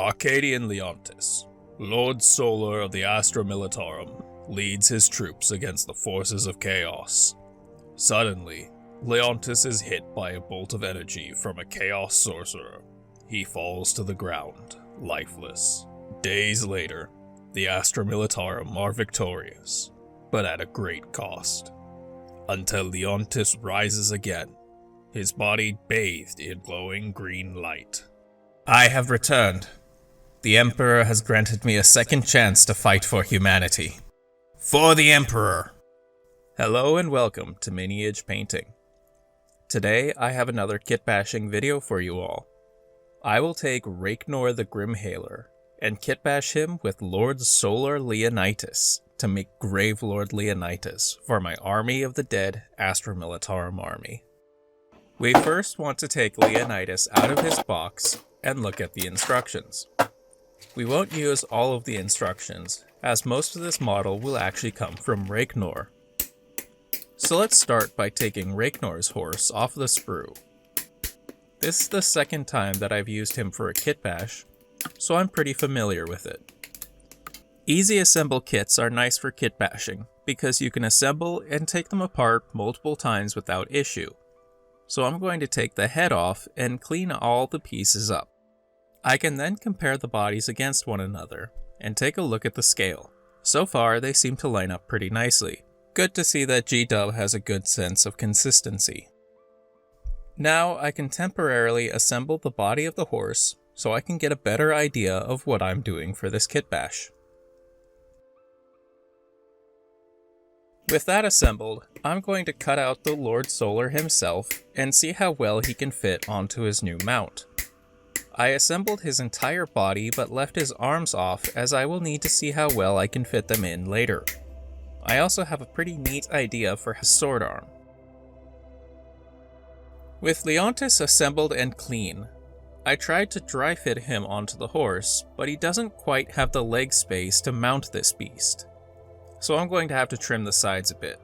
Arcadian Leontus, Lord Solar of the Astra Militarum, leads his troops against the forces of chaos. Suddenly, Leontus is hit by a bolt of energy from a chaos sorcerer. He falls to the ground, lifeless. Days later, the Astra Militarum are victorious, but at a great cost. Until Leontus rises again, his body bathed in glowing green light. I have returned. The Emperor has granted me a second chance to fight for humanity. For the Emperor! Hello and welcome to Miniage Painting. Today I have another kitbashing video for you all. I will take Rakenor the Grimhailer and kitbash him with Lord Solar Leonitus to make Grave Lord Leonitus for my Army of the Dead Astra Militarum army. We first want to take Leonitus out of his box and look at the instructions. We won't use all of the instructions, as most of this model will actually come from Rakenor. So let's start by taking Rakenor's horse off the sprue. This is the second time that I've used him for a kitbash, so I'm pretty familiar with it. Easy assemble kits are nice for kitbashing, because you can assemble and take them apart multiple times without issue. So I'm going to take the head off and clean all the pieces up. I can then compare the bodies against one another and take a look at the scale. So far, they seem to line up pretty nicely. Good to see that G-Dub has a good sense of consistency. Now I can temporarily assemble the body of the horse so I can get a better idea of what I'm doing for this kitbash. With that assembled, I'm going to cut out the Lord Solar himself and see how well he can fit onto his new mount. I assembled his entire body but left his arms off, as I will need to see how well I can fit them in later. I also have a pretty neat idea for his sword arm. With Leontus assembled and clean, I tried to dry fit him onto the horse, but he doesn't quite have the leg space to mount this beast. So I'm going to have to trim the sides a bit.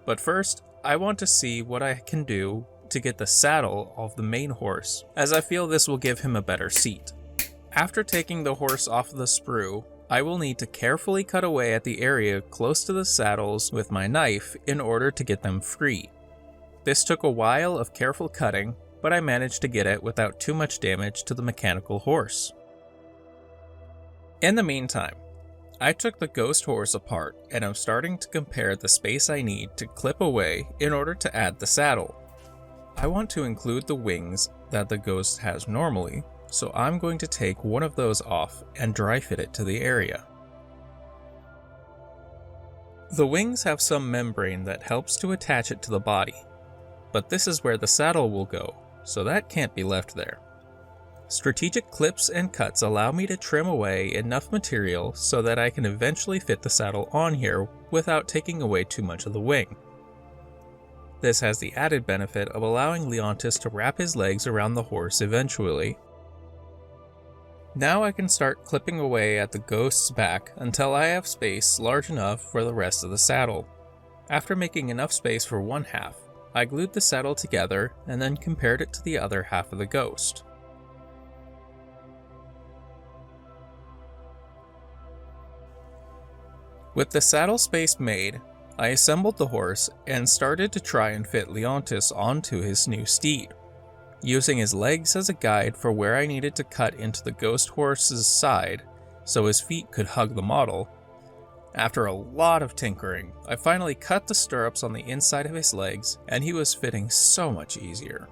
But first, I want to see what I can do to get the saddle of the main horse, as I feel this will give him a better seat. After taking the horse off the sprue, I will need to carefully cut away at the area close to the saddles with my knife in order to get them free. This took a while of careful cutting, but I managed to get it without too much damage to the mechanical horse. In the meantime, I took the ghost horse apart and I'm starting to compare the space I need to clip away in order to add the saddle. I want to include the wings that the ghost has normally, so I'm going to take one of those off and dry fit it to the area. The wings have some membrane that helps to attach it to the body, but this is where the saddle will go, so that can't be left there. Strategic clips and cuts allow me to trim away enough material so that I can eventually fit the saddle on here without taking away too much of the wing. This has the added benefit of allowing Leontus to wrap his legs around the horse eventually. Now I can start clipping away at the ghost's back until I have space large enough for the rest of the saddle. After making enough space for one half, I glued the saddle together and then compared it to the other half of the ghost. With the saddle space made, I assembled the horse and started to try and fit Leontus onto his new steed, using his legs as a guide for where I needed to cut into the ghost horse's side so his feet could hug the model. After a lot of tinkering, I finally cut the stirrups on the inside of his legs and he was fitting so much easier.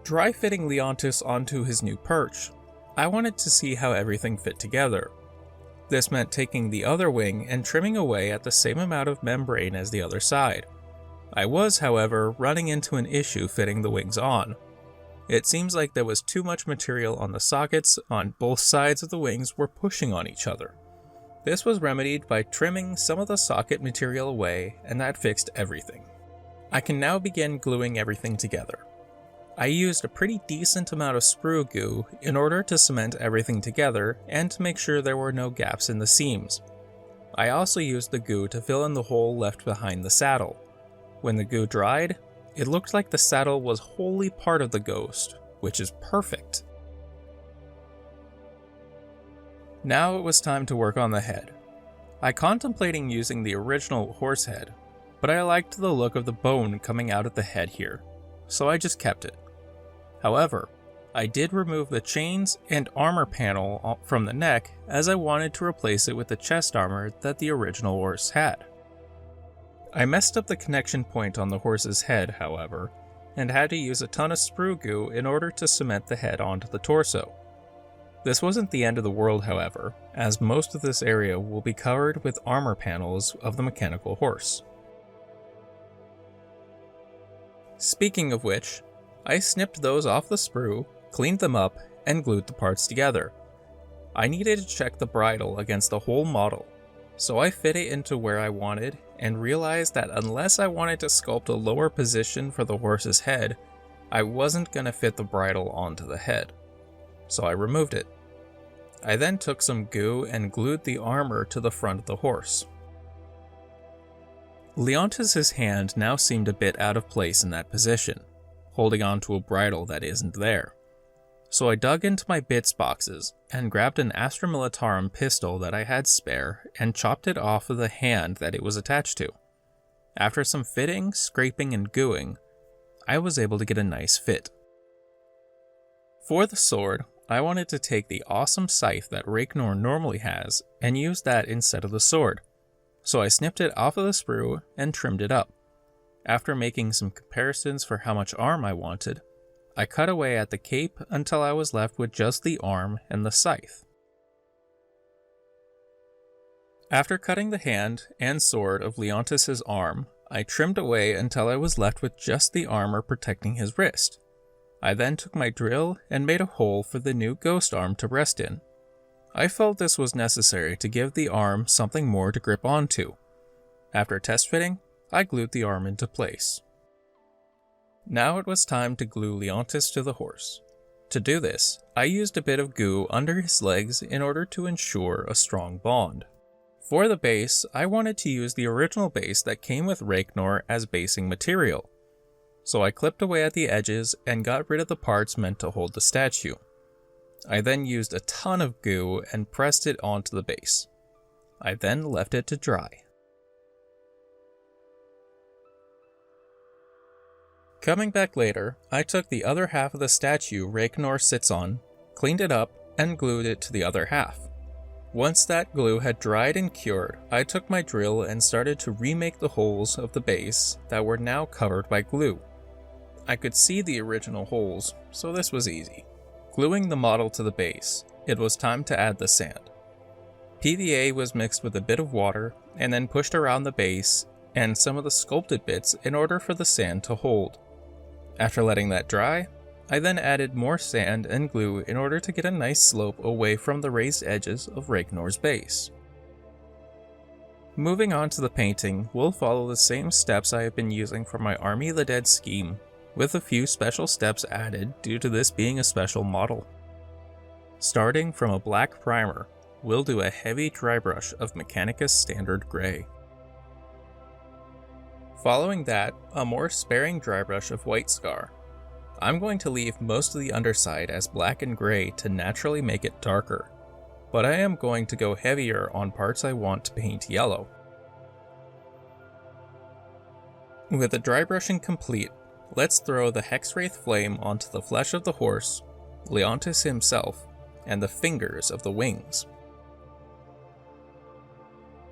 Dry fitting Leontus onto his new perch, I wanted to see how everything fit together. This meant taking the other wing and trimming away at the same amount of membrane as the other side. I was, however, running into an issue fitting the wings on. It seems like there was too much material on the sockets on both sides of the wings were pushing on each other. This was remedied by trimming some of the socket material away, and that fixed everything. I can now begin gluing everything together. I used a pretty decent amount of sprue goo in order to cement everything together and to make sure there were no gaps in the seams. I also used the goo to fill in the hole left behind the saddle. When the goo dried, it looked like the saddle was wholly part of the ghost, which is perfect. Now it was time to work on the head. I contemplating using the original horse head, but I liked the look of the bone coming out of the head here, so I just kept it. However, I did remove the chains and armor panel from the neck as I wanted to replace it with the chest armor that the original horse had. I messed up the connection point on the horse's head, however, and had to use a ton of sprue goo in order to cement the head onto the torso. This wasn't the end of the world, however, as most of this area will be covered with armor panels of the mechanical horse. Speaking of which, I snipped those off the sprue, cleaned them up, and glued the parts together. I needed to check the bridle against the whole model, so I fit it into where I wanted and realized that unless I wanted to sculpt a lower position for the horse's head, I wasn't going to fit the bridle onto the head, so I removed it. I then took some goo and glued the armor to the front of the horse. Leontus's hand now seemed a bit out of place in that position, holding onto a bridle that isn't there. So I dug into my bits boxes and grabbed an Astra Militarum pistol that I had spare and chopped it off of the hand that it was attached to. After some fitting, scraping, and gooing, I was able to get a nice fit. For the sword, I wanted to take the awesome scythe that Rakenor normally has and use that instead of the sword, so I snipped it off of the sprue and trimmed it up. After making some comparisons for how much arm I wanted, I cut away at the cape until I was left with just the arm and the scythe. After cutting the hand and sword of Leontus's arm, I trimmed away until I was left with just the armor protecting his wrist. I then took my drill and made a hole for the new ghost arm to rest in. I felt this was necessary to give the arm something more to grip onto. After test fitting, I glued the arm into place. Now it was time to glue Leontus to the horse. To do this, I used a bit of goo under his legs in order to ensure a strong bond. For the base, I wanted to use the original base that came with Rakenor as basing material, so I clipped away at the edges and got rid of the parts meant to hold the statue. I then used a ton of goo and pressed it onto the base. I then left it to dry. Coming back later, I took the other half of the statue Rakenor sits on, cleaned it up, and glued it to the other half. Once that glue had dried and cured, I took my drill and started to remake the holes of the base that were now covered by glue. I could see the original holes, so this was easy. Gluing the model to the base, it was time to add the sand. PVA was mixed with a bit of water and then pushed around the base and some of the sculpted bits in order for the sand to hold. After letting that dry, I then added more sand and glue in order to get a nice slope away from the raised edges of Rakenor's base. Moving on to the painting, we'll follow the same steps I have been using for my Army of the Dead scheme, with a few special steps added due to this being a special model. Starting from a black primer, we'll do a heavy dry brush of Mechanicus Standard Gray. Following that, a more sparing dry brush of White Scar. I'm going to leave most of the underside as black and gray to naturally make it darker, but I am going to go heavier on parts I want to paint yellow. With the dry brushing complete, let's throw the Hexwraith flame onto the flesh of the horse, Leontus himself, and the fingers of the wings.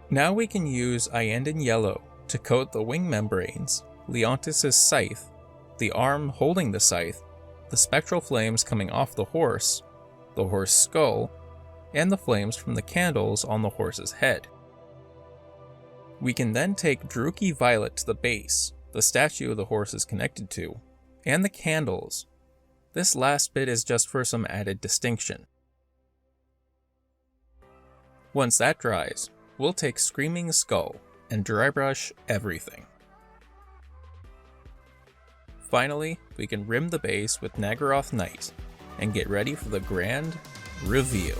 Now we can use Iyanden Yellow to coat the wing membranes, Leontus's scythe, the arm holding the scythe, the spectral flames coming off the horse skull, and the flames from the candles on the horse's head. We can then take Druchii Violet to the base, the statue the horse is connected to, and the candles. This last bit is just for some added distinction. Once that dries, we'll take Screaming Skull and dry brush everything. Finally, we can rim the base with Naggaroth Night and get ready for the grand reveal.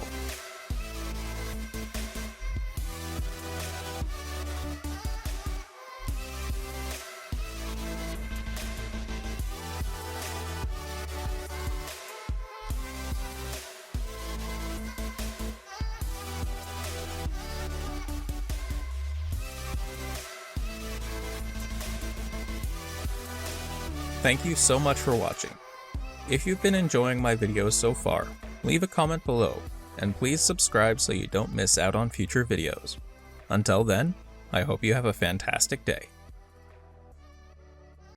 Thank you so much for watching. If you've been enjoying my videos so far, leave a comment below, and please subscribe so you don't miss out on future videos. Until then, I hope you have a fantastic day.